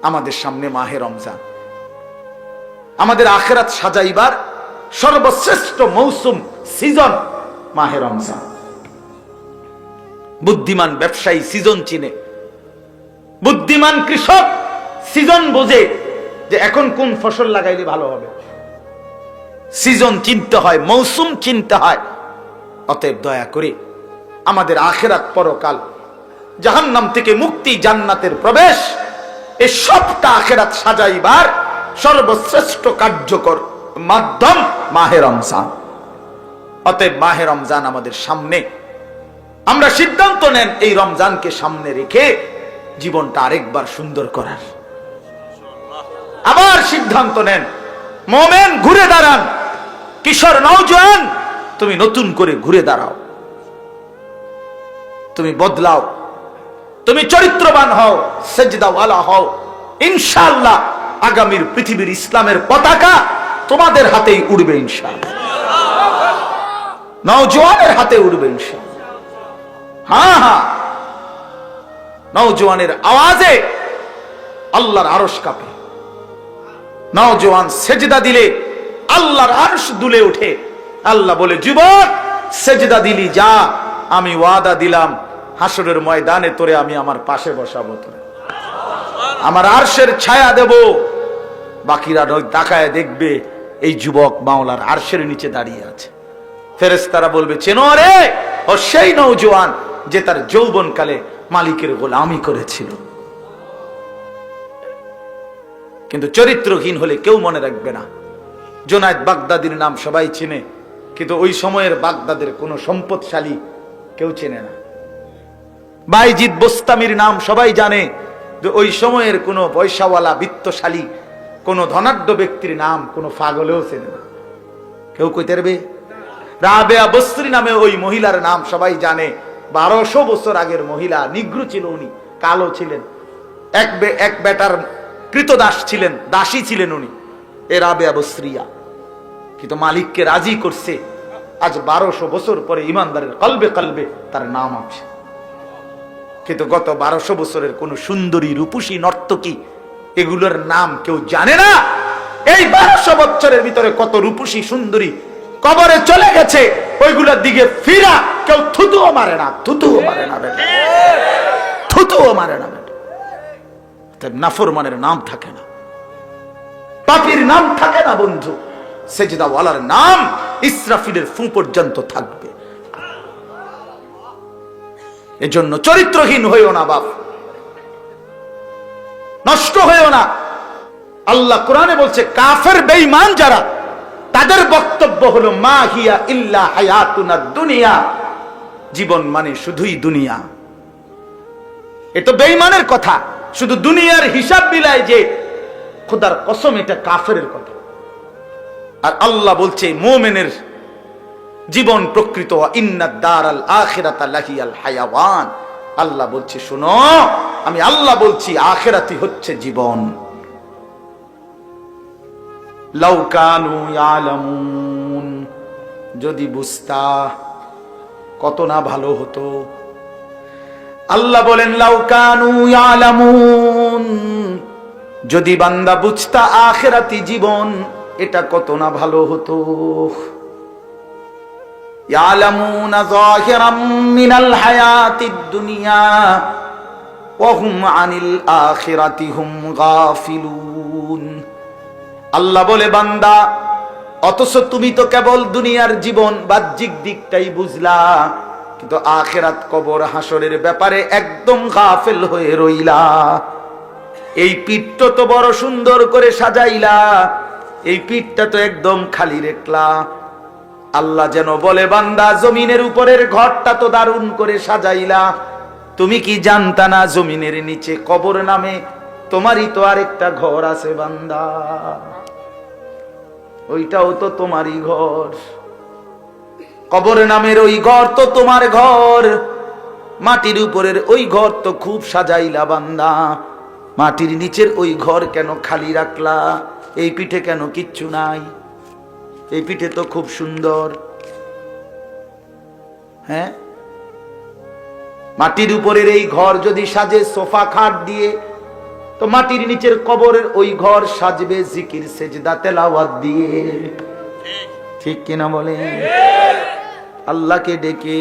আমাদের সামনে মাহে রমজান, আমাদের আখিরাত সাজাইবার সর্বশ্রেষ্ঠ মৌসুম, সিজন মাহে রমজান। বুদ্ধিমান ব্যবসায়ী সিজন চিনে, বুদ্ধিমান কৃষক সিজন বোঝে যে এখন কোন ফসল লাগাইলে ভালো হবে। সিজন চিনতে হয়, মৌসুম চিনতে হয়। অতএব দয়া করে আমাদের আখিরাত, পরকাল, জাহান্নাম থেকে মুক্তি, জান্নাতের প্রবেশ, এই সবটা আখিরাত সাজাইবার সর্বশ্রেষ্ঠ কার্যকর মাধ্যম মাহে রমজান। অতএব মাহে রমজান আমাদের সামনে, আমরা সিদ্ধান্ত নেন এই রমজানকে সামনে রেখে জীবনটা আরেকবার সুন্দর করার। আবার সিদ্ধান্ত নেন, মোমেন ঘুরে দাঁড়ান, কিশোর নওজোয়ান তুমি নতুন করে ঘুরে দাঁড়াও, তুমি বদলাও, তুমি চরিত্রবান হও, সেজদাওয়ালা হও। ইনশাআল্লাহ আগামীর পৃথিবীর ইসলামের পতাকা তোমাদের হাতেই উড়বে ইনশাআল্লাহ, নওজোয়ানের হাতে উড়বে ইনশাআল্লাহ। হ্যাঁ হ্যাঁ, নওজোয়ানের আওয়াজে আল্লাহর আরশ কাঁপে, নওজোয়ান সেজদা দিলে আল্লাহর আরশ দুলে ওঠে। আল্লাহ বলে, যুবক সেজদা দিলি, যা, আমি ওয়াদা দিলাম হাসরের ময়দানে তোরে আমি আমার পাশে বসাবো, তোরে আমার আরশের ছায়া দেব। বাকিরা তাকায় দেখবে এই যুবক মাওলার আরশের নিচে দাঁড়িয়ে আছে। ফেরেশতারা বলবে, চেনো রে, ও সেই নওজোয়ান যে তার যৌবনকালে মালিকের গোলামি করেছিল। কিন্তু চরিত্রহীন হলে কেউ মনে রাখবে না। জুনায়েদ বাগদাদির নাম সবাই চেনে, কিন্তু ওই সময়ের বাগদাদের কোনো সম্পদশালী কেউ চেনে না। বাইজিদ বোস্তামির নাম সবাই জানে, যে ওই সময়ের কোনো পয়সাওয়ালা বিত্তশালী কোনো ধনাঢ্য ব্যক্তির নাম কোনো পাগলেও চেনে না। কেউ কইতে পারবে? রাবেয়া বসরি নামে ওই মহিলার নাম সবাই জানে। 1200 বছর আগের মহিলা, নিগ্রো ছিল উনি, কালো ছিলেন, এক বেটার কৃতদাস ছিলেন, দাসী ছিলেন উনি, এ রাবেয়া বসরিয়া। কিন্তু মালিককে রাজি করছে। আজ 1200 বছর পরে ইমানদারের কলবে কলবে তার নাম আছে। কিন্তু গত 1200 বছরের কোন সুন্দরী, রূপসী, নর্তকী এগুলোর নাম কেউ জানে না। এই 1200 বছরের ভিতরে কত রূপসী সুন্দরী কবরে চলে গেছে, ওইগুলোর দিকে ফিরা কেউ থুতুও মারে না, থুতুও মারে না বেটা, থুতুও মারে না বেটা। নাফরমানের নাম থাকে না, পাপীর নাম থাকে না বন্ধু। সেজদাওয়ালার নাম ইসরাফিলের ফু পর্যন্ত থাকবে। এজন্য চরিত্রহীন হইও না বাপ, নষ্ট হইও না। আল্লাহ কোরআনে বলছে, কাফের বেঈমান যারা, তাদের বক্তব্য হলো মা হিয়া ইল্লা হায়াতুনা দুনিয়া, জীবন মানে শুধুই দুনিয়া। এ তো বেঈমানের কথা, শুধু দুনিয়ার হিসাব মিলায় যে, খোদার কসম এটা কাফেরের কথা। আর আল্লাহ বলছে মুমিনের জীবন প্রকৃত, ইন্নাদ দারাল আখিরাতা লাহিয়াল হায়াওয়ান। আল্লাহ বলছে, শোনো, আমি আল্লাহ বলছি আখিরাতই হচ্ছে জীবন। লাউ কানু ইয়ালামুন, যদি বুঝতা কত না ভালো হতো। আল্লাহ বলেন, লাউ কানু ইয়ালামুন, যদি বান্দা বুঝতা আখিরাতি জীবন এটা কত না ভালো হতো। ইয়ালামুনা যাহিরাম মিনাল হায়াতিদ দুনিয়া ওয়া হুম আনিল আখিরাতি হুম গাফিলুন। আল্লাহ বলে, বান্দা অথচ তুমি তো কেবল দুনিয়ার জীবন বাহ্যিক দিকটাই বুঝলা, কিন্তু আখিরাত, কবর, হাসরের ব্যাপারে একদম গাফেল হয়ে রইলা। এই পিঠটা তো বড় সুন্দর করে সাজাইলা, এই পিঠটা তো একদম খালি রেখলা। আল্লাহ যেন বলে, বান্দা জমিনের উপরের ঘরটা তো দারুণ করে সাজাইলা, তুমি কি জানতা না জমিনের নিচে কবর নামে তোমারই তো আরেকটা ঘর আছে বান্দা, ওইটাও তো তোমারই ঘর। কবর নামের ওই ঘর তো তোমার ঘর, মাটির উপরের ওই ঘর তো খুব সাজাইলা বান্দা, মাটির নিচের ওই ঘর কেন খালি রাখলা? এই পিঠে কেন কিচ্ছু নাই? এই পিঠে তো খুব সুন্দর। হ্যাঁ, মাটির উপরের এই ঘর যদি সাজে সোফা খাট দিয়ে, তো মাটির নিচের কবরের ওই ঘর সাজবে জিকির সেজদা তেলাওয়াত দিয়ে, ঠিক কিনা বলে? আল্লাহকে ডেকে,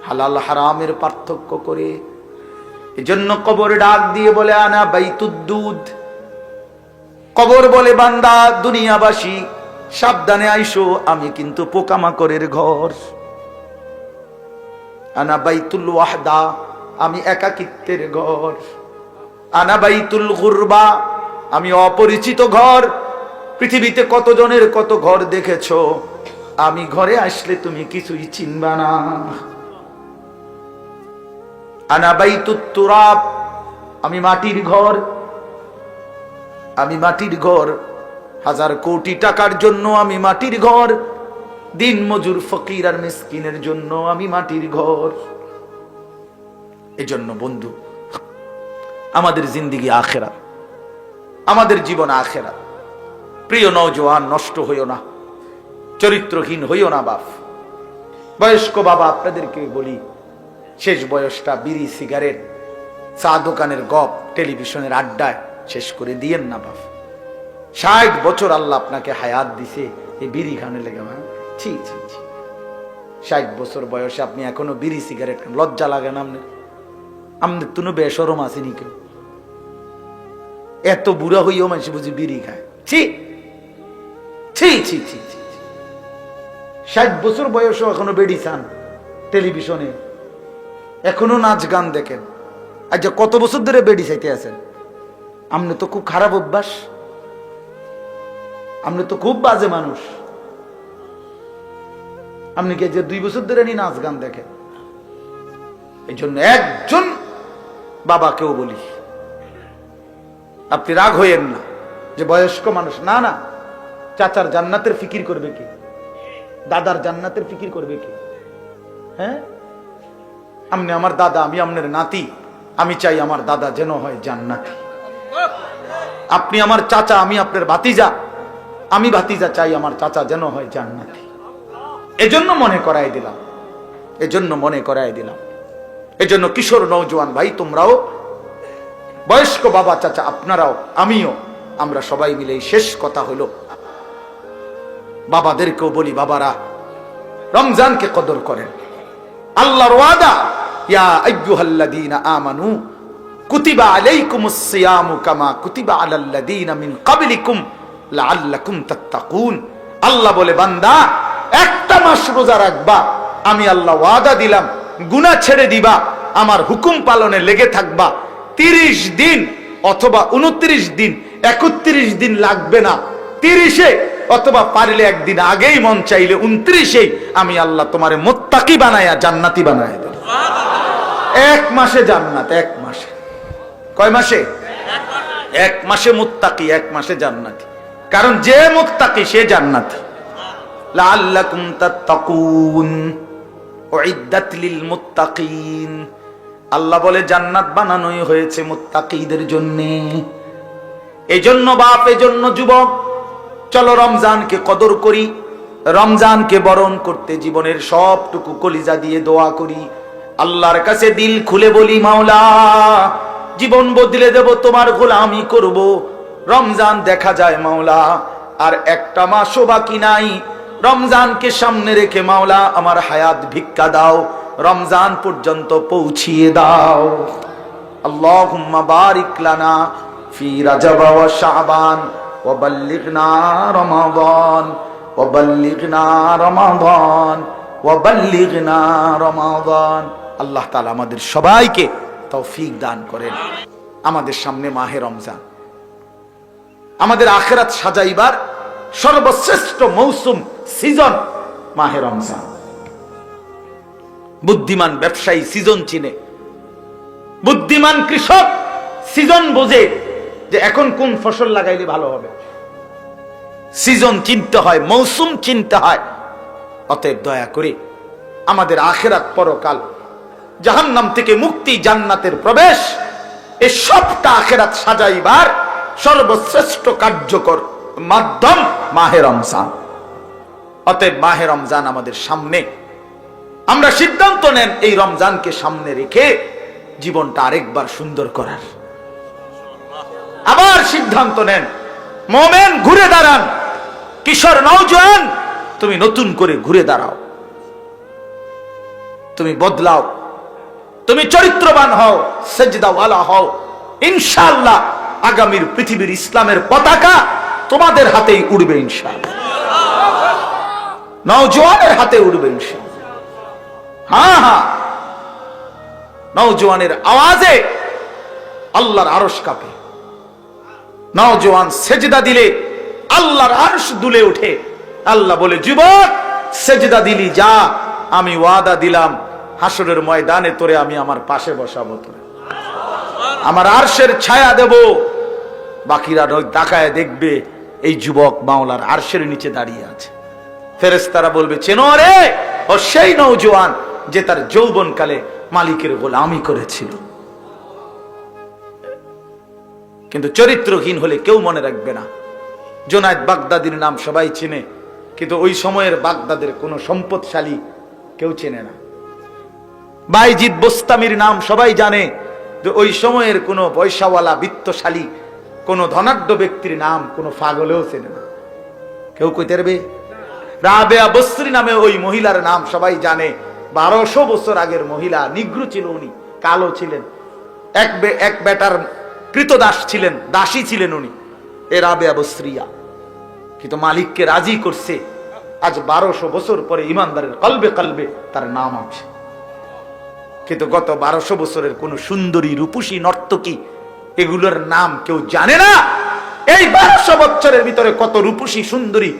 হালাল হারামের পার্থক্য করে। এজন্য কবর ডাক দিয়ে বলে আনা বাইতুদ্দুদ। কবর বলে বান্দা দুনিয়াবাসী সাবধানে আইসো, আমি কিন্তু পোকামাকড়ের ঘর। আনা বাইতুল ওয়াহদা, আমি একাকিত্বের ঘর। আনা বাইতুল গুরবা, আমি অপরিচিত ঘর। পৃথিবীতে কতজনের কত ঘর দেখেছো, আমি ঘরে আসলে তুমি কিছুই চিনবা না। আনা বাইতুত তুরাব, আমি মাটির ঘর। আমি মাটির ঘর, হাজার কোটি টাকার জন্য আমি মাটির ঘর। দিন মজুর ফকির আর মিসকিনের জন্য আমি মাটির ঘর। এজন্য বন্ধু, আমাদের জিন্দেগি আখেরাত, আমাদের জীবন আখেরাত। প্রিয় নওজোয়ান, নষ্ট হইও না, চরিত্রহীন হইও না বাপ। বয়স্ক বাবা, আপনাদেরকে বলি, শেষ বয়সটা বিড়ি সিগারেট চা দোকানের গপ টেলিভিশনের আড্ডায় শেষ করে দিয়েন না বাপ। 60 বছর আল্লাহ আপনাকে হায়াত দিছে এই বিড়ি খানে লেগে। ছি ছি ছি, 60 বছর বয়সে আপনি এখনো বিড়ি সিগারেট খান, লজ্জা লাগে না? আমাদের তুনো বেসরম আসেনি কেউ? এত বুড়া হইও মানুষ বুঝি বিড়ি খায়? ছি ছি ছি ছি ছি। 60 বছর বয়সও এখনো বেড়ি চান টেলিভিশনে, এখনো নাচ গান দেখেন। আচ্ছা, কত বছর ধরে বেড়ি চাইতে আছেন? আপনি তো খুব খারাপ অভ্যাস, আপনি তো খুব বাজে মানুষ। আপনি কে যে 2 বছর ধরে নাচ গান দেখেন? এই জন্য একজন বাবাকেও বলি, আপনি রাগ হইয়েন না যে বয়স্ক মানুষ। না না, চাচার জান্নাতের ফিকির করবে কি? দাদার জান্নাতের ফিকির করবে কি? হ্যাঁ, আপনি আমার দাদা, আমি আপনার নাতি, আমি চাই আমার দাদা যেন হয় জান্নাতি। আপনি আমার চাচা, আমি আপনার ভাতিজা, আমি ভাতিজা চাই আমার চাচা যেন হয় জান্নাতি। এজন্য মনে করাই দিলাম, এজন্য মনে করাই দিলাম। এজন্য কিশোর নওজোয়ান ভাই, তোমরাও, বয়স্ক বাবা চাচা আপনারাও, আমিও, আমরা সবাই মিলে শেষ কথা হলো বাবাদেরকেও বলি, বাবারা রমজানকে কদর করেন। আল্লাহর ওয়াদা, ইয়া আইয়ুহাল্লাযীনা আমানু কুতিবা আলাইকুমুস সিয়ামু কামা কুতিবা আলাল্লাযীনা মিন ক্বাবলিকুম লাআল্লাকুম তাত্তাকুন। আল্লাহ বলে, বান্দা একটা মাস রোজা রাখবা, আমি আল্লাহ ওয়াদা দিলাম গুনাহ ছেড়ে দিবা, আমার হুকুম পালনে লেগে থাকবা। 30 দিন অথবা 29 দিন, 31 দিন লাগবে না, 30-এ অথবা পারলে একদিন আগেই, মন চাইলে 29-এ আমি আল্লাহ তোমারে মুত্তাকি বানায়া জান্নাতি বানায়া দেব। 1 মাসে জান্নাত, 1 মাসে। কয় মাসে? 1 মাসে মুত্তাকি, 1 মাসে জান্নাতি। কারণ যে মুত্তাকি সে জান্নাতি। লাআল্লাকুম তাত্তাকুন উইদ্দাত লিল মুত্তাকিন। আল্লাহ বলে জান্নাত বানানোই হয়েছে মুত্তাকিদের জন্য। এজন্য বাপ, এজন্য যুবক, চলো রমজানকে কদর করি, রমজানকে বরণ করতে জীবনের সবটুকু কলিজা দিয়ে দোয়া করি। আল্লাহর কাছে দিল খুলে বলি, মাওলা জীবন বদলে দেব, তোমার গোলামি করব। রমজান দেখা যায় মাওলা আর একটা মাসও বাকি নাই। রমজানকে সামনে রেখে মাওলা আমার হায়াত ভিক্ষা দাও, রমজান পর্যন্ত পৌঁছিয়ে দাও। আল্লাহুম্মা বারিক লানা ফি রাজব ওয়া শাবান ওয়া বাল্লিগনা রমাদান ওয়া বাল্লিগনা রমাদান ওয়া বাল্লিগনা রমাদান। আল্লাহ তাআলা আমাদের সবাইকে তৌফিক দান করেন। আমাদের সামনে মাহে রমজান, আমাদের আখিরাত সাজাইবার সর্বশ্রেষ্ঠ মৌসুম, সিজন মাহে রমজান। বুদ্ধিমান ব্যবসায়ী সিজন চিনে, বুদ্ধিমান কৃষক সিজন বোঝে যে এখন কোন ফসল লাগাইলে ভালো হবে। সিজন চিনতে হয়, মৌসুম চিনতে হয়। অতএব দয়া করে আমাদের আখিরাত, পরকাল, জাহান্নাম থেকে মুক্তি, জান্নাতের প্রবেশ, এই সবটা আখিরাত সাজাইবার সর্বশ্রেষ্ঠ কার্যকর মাধ্যম মাহে রমজান। অতএব মাহে রমজান আমাদের সামনে, আমরা সিদ্ধান্ত নেন এই রমজানকে সামনে রেখে জীবনটা আরেকবার সুন্দর করার। আবার সিদ্ধান্ত নেন, মোমেন ঘুরে দাঁড়ান। কিশোর নওজোয়ান, তুমি নতুন করে ঘুরে দাঁড়াও, তুমি বদলাও, তুমি চরিত্রবান হও, সেজদাওয়ালা হও। ইনশাআল্লাহ আগামীর পৃথিবীর ইসলামের পতাকা তোমাদের হাতেই উড়বে ইনশাআল্লাহ, নওজোয়ানের হাতে উড়বে ইনশাআল্লাহ। হ্যাঁ, নওজোয়ানের আওয়াজে আল্লাহর আরশ কাঁপে। নওজোয়ান সেজদা দিলে আল্লাহর আরশ দুলে ওঠে। আল্লাহ বলে, যুবক সেজদা দিলি, যা, আমি ওয়াদা দিলাম হাসরের ময়দানে তোরে আমি আমার পাশে বসাবো, তোরে আমার আরশের ছায়া দেব। বাকিরা তাকায় দেখবে এই যুবক মাওলার আরশের নিচে দাঁড়িয়ে আছে। ফেরেশতারা বলবে, চেনো রে, ও সেই নওজোয়ান যে তার যৌবনকালে মালিকের গোলামি করেছিল। কিন্তু চরিত্রহীন হলে কেউ মনে রাখবে না। জুনায়েদ বাগদাদির নাম সবাই চেনে, কিন্তু ওই সময়ের বাগদাদের কোনো সম্পদশালী কেউ চেনে না। বাইজিদ বোস্তামির নাম সবাই জানে, যে ওই সময়ের কোনো পয়সাওয়ালা বিত্তশালী কোনো ধনাঢ্য ব্যক্তির নাম কোনো পাগলেও চেনে না। কেউ কইতে পারবে? রাবেয়া বসরি নামে ওই মহিলার নাম সবাই জানে। 1200 বছর আগের মহিলা, নিগ্রো ছিল উনি, কালো ছিলেন, এক বেটার কৃতদাস ছিলেন, দাসী ছিলেন উনি, এ রাবেয়া বসরিয়া। কিন্তু মালিককে রাজি করছে। আজ 1200 বছর পরে ইমানদারের কলবে কলবে তার নাম আছে। কিন্তু গত 1200 বছরের কোন সুন্দরী রূপসী নর্তকী এগুলোর নাম কেউ জানে না। এই 1200 বছরের ভিতরে কত রূপসী সুন্দরী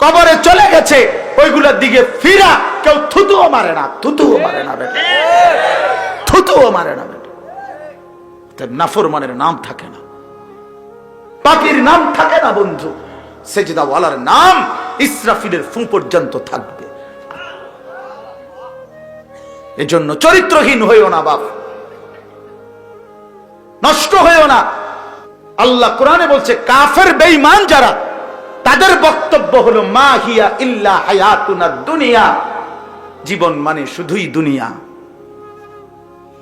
কবরে চলে গেছে, ওইগুলোর দিকে ফিরা কেউ থুতুও মারে না, থুতুও মারে না বেটা, থুতুও মারে না বেটা। নাফরমানের নাম থাকে না, পাপীর নাম থাকে না বন্ধু। সেজদাওয়ালার নাম ইসরাফিলের ফু পর্যন্ত থাকবে। এজন্য চরিত্রহীন হইও না বাপ, নষ্ট হইও না। আল্লাহ কোরআনে বলছে, কাফের বেঈমান যারা, তাদের বক্তব্য হলো মা হিয়া ইল্লা হায়াতুনা দুনিয়া, জীবন মানে শুধুই দুনিয়া।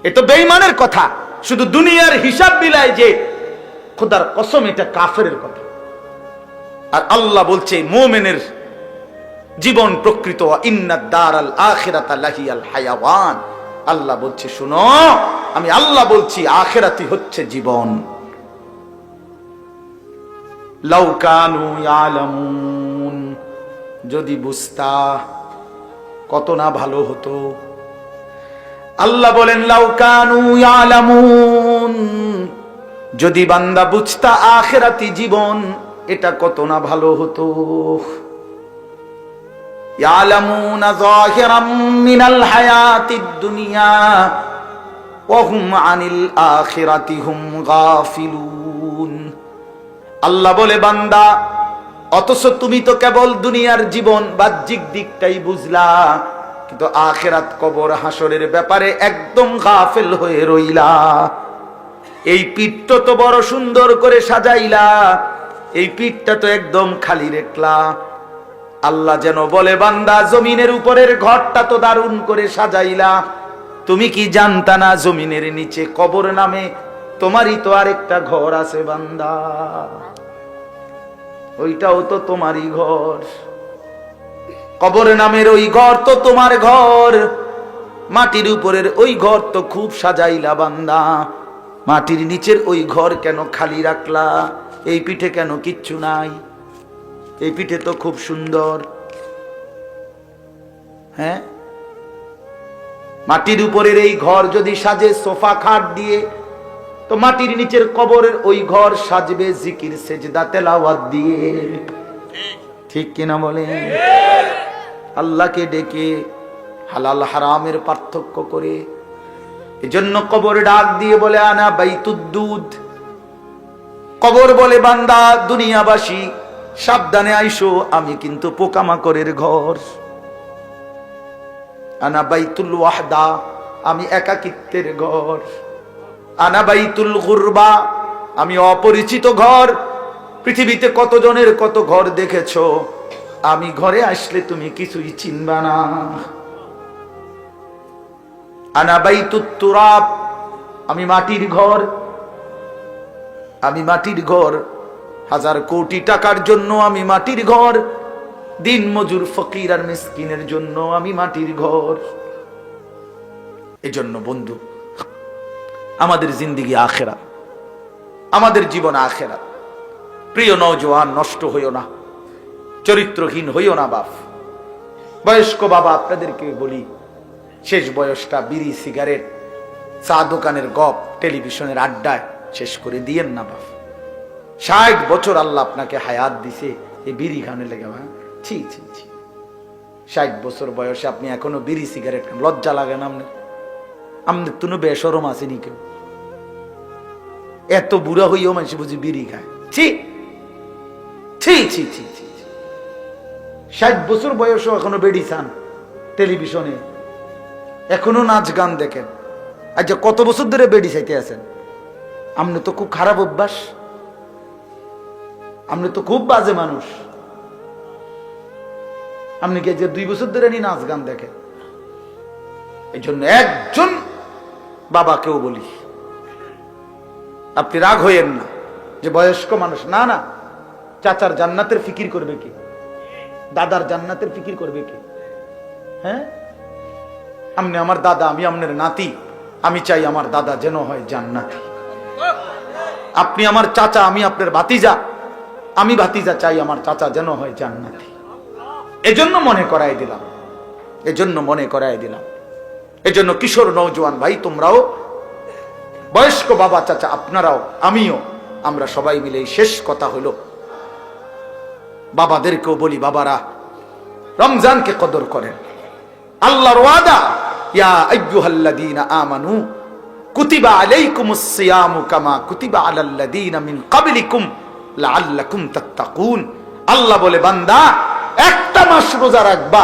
এ তো বেঈমানের কথা, শুধু দুনিয়ার হিসাব বিলায় যে, খোদার কসম এটা কাফেরের কথা। আর আল্লাহ বলছে মুমিনের জীবন প্রকৃত, ইন্নাদ দারাল আখিরাতা লাহিয়াল হায়াওয়ান। আল্লাহ বলছে, শুনো, আমি আল্লাহ বলছি আখিরাতই হচ্ছে জীবন। লাউ কানু ইয়ালামুন, যদি বুঝতা কত না ভালো হতো। আল্লাহ বলেন, লাউ কানু ইয়ালামুন, যদি বান্দা বুঝতা আখিরাতি জীবন এটা কত না ভালো হতো। ইয়ালামুনা যাহিরাম মিনাল হায়াতিদ দুনিয়া ওয়া হুম আনিল আখিরাতি হুম গাফিলুন। আল্লাহ বলে, বান্দা অথচ তুমি তো কেবল দুনিয়ার জীবন বাহ্যিক দিকটাই বুঝলা, কিন্তু আখিরাত কবর হাসরের ব্যাপারে একদম গাফেল হয়ে রইলা। এই পিঠটা তো বড় সুন্দর করে সাজাইলা, এই পিঠটা তো একদম খালি রেখলা। আল্লাহ যেন বলে, বান্দা জমিনের উপরের ঘরটা তো দারুণ করে সাজাইলা, তুমি কি জানতা না জমিনের নিচে কবর নামে তোমারই তো আরেকটা ঘর আছে বান্দা, ওইটাও তো তোমারই ঘর। কবর নামের ওই ঘর তো তোমার ঘর, মাটির উপরের ওই ঘর তো খুব সাজাইলা বান্দা, মাটির নিচের ওই ঘর কেন খালি রাখলা? এই পিঠে কেন কিচ্ছু নাই? এই পিঠে তো খুব সুন্দর। হ্যাঁ, মাটির উপরের এই ঘর যদি সাজে সোফা খাট দিয়ে, তো মাটির নিচের কবরের ওই ঘর সাজবে জিকির সেজদা তেলাওয়াত দিয়ে। ঠিক কিনা বলে? আল্লাহকে ডেকে হালাল হারামের পার্থক্য করে। এজন্য কবর ডাক দিয়ে বলে, আনা বাইতুদ্দুদ। কবর বলে, বান্দা দুনিয়াবাসী সাবধানে আইসো, আমি কিন্তু পোকামাকড়ের ঘর। আনা বাইতুল ওয়াহদা, আমি একাকিত্বের ঘর। আনা বাইতুল গুরবা, আমি অপরিচিত ঘর। পৃথিবীতে কতজনের কত ঘর দেখেছো, আমি ঘরে আসলে তুমি কিছুই চিনবা না। আনা বাইতুত তুরাব, আমি মাটির ঘর। আমি মাটির ঘর, হাজার কোটি টাকার জন্য আমি মাটির ঘর, দিন মজুর ফকির আর মিসকিনের জন্য আমি মাটির ঘর। এজন্য বন্ধু, আমাদের জিন্দেগি আখেরাত, আমাদের জীবন আখেরাত। প্রিয় নওজোয়ান, নষ্ট হইও না, চরিত্রহীন হইও না বাপ। বয়স্ক বাবা, আপনাদেরকে বলি, শেষ বয়সটা বিড়ি, সিগারেট, চা দোকানের গপ, টেলিভিশনের আড্ডায় শেষ করে দিয়েন না বাপ। 60 বছর আল্লাহ আপনাকে হায়াত দিছে, এই বিড়ি খানে লেগে। ছি ছি ছি, 60 বছর বয়সে আপনি এখনো বিড়ি সিগারেট খান, লজ্জা লাগে না আপনার? আমাদের তো বেশরম আসেনি কেউ? এত বুড়া হইও মানুষ বুঝি বিড়ি খায়? ছি ছি ছি ছি ছি। 60 বছর বয়সও এখনো বেড়ি চান, টেলিভিশনে এখনো নাচ গান দেখেন। আচ্ছা, কত বছর ধরে বেড়ি চাইতে আছেন? আপনি তো খুব খারাপ অভ্যাস, আপনি তো খুব বাজে মানুষ। আপনি কি যে 2 বছর ধরে নাচ গান দেখেন? এই জন্য একজন বাবাকেও বলি, আপনি রাগ হইয়েন না যে বয়স্ক মানুষ। না না, চাচার জান্নাতের ফিকির করবে কি? দাদার জান্নাতের ফিকির করবে কি? হ্যাঁ, আপনি আমার দাদা, আমি আপনার নাতি, আমি চাই আমার দাদা যেন হয় জান্নাতি। আপনি আমার চাচা, আমি আপনার ভাতিজা, আমি ভাতিজা চাই আমার চাচা যেন হয় জান্নাতি। এজন্য মনে করাই দিলাম, এজন্য মনে করাই দিলাম। এজন্য কিশোর নওজোয়ান ভাই, তোমরাও, বয়স্ক বাবা চাচা, আপনারাও, আমিও, আমরা সবাই মিলে শেষ কথা হলো, বাবাদেরকেও বলি, বাবারা রমজানকে কদর করেন। আল্লাহর ওয়াদা, ইয়া আইয়ুহাল্লাযীনা আমানু কুতিবা আলাইকুমুস সিয়ামু কামা কুতিবা আলাল্লাযীনা মিন ক্বাবলিকুম লাআল্লাকুম তাত্তাকুন। আল্লাহ বলে, বান্দা একটা মাস রোজা রাখবা,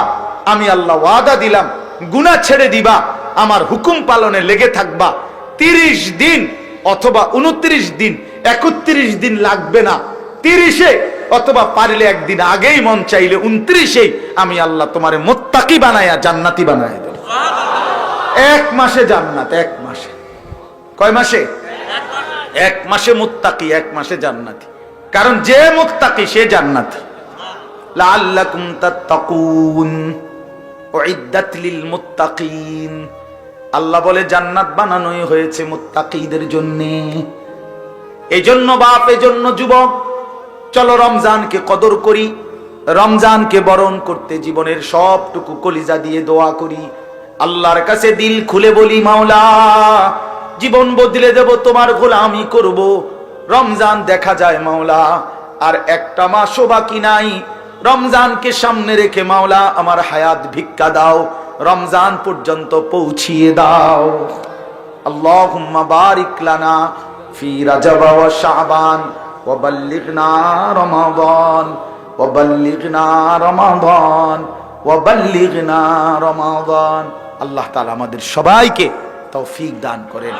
আমি আল্লাহ ওয়াদা দিলাম গুনাহ ছেড়ে দিবা, আমার হুকুম পালনে লেগে থাকবা। 30 দিন অথবা 29 দিন, 31 দিন লাগবে না, 30-এ অথবা পারলে একদিন আগেই, মন চাইলে 29-এ আমি আল্লাহ তোমারে মুত্তাকি বানায়া জান্নাতি বানায়া দেব। 1 মাসে জান্নাত, 1 মাসে। কয় মাসে? 1 মাসে মুত্তাকি, 1 মাসে জান্নাতি। কারণ যে মুত্তাকি সে জান্নাতি। লাআল্লাকুম তাত্তাকুন উইদ্দাত লিল মুত্তাকিন। আল্লাহ বলে জান্নাত বানানোই হয়েছে মুত্তাকিদের জন্য। এজন্য বাপ, এজন্য যুবক, চলো রমজানকে কদর করি, রমজানকে বরণ করতে জীবনের সবটুকু কলিজা দিয়ে দোয়া করি, আল্লাহর কাছে দিল খুলে বলি, মাওলা জীবন বদলে দেব, তোমার গোলামি করব। রমজান দেখা যায় মাওলা আর একটা মাসও বাকি নাই, রমজানকে সামনে রেখে মাওলা আমার হায়াত ভিক্ষা দাও, রমজান পর্যন্ত পৌঁছিয়ে দাও। আল্লাহুম্মা বারিক লানা ফি রাজব ওয়া শাবান ওয়া বাল্লিগনা রমাদান ওয়া বাল্লিগনা রমাদান ওয়া বাল্লিগনা রমাদান। আল্লাহ তাআলা আমাদের সবাইকে তৌফিক দান করেন।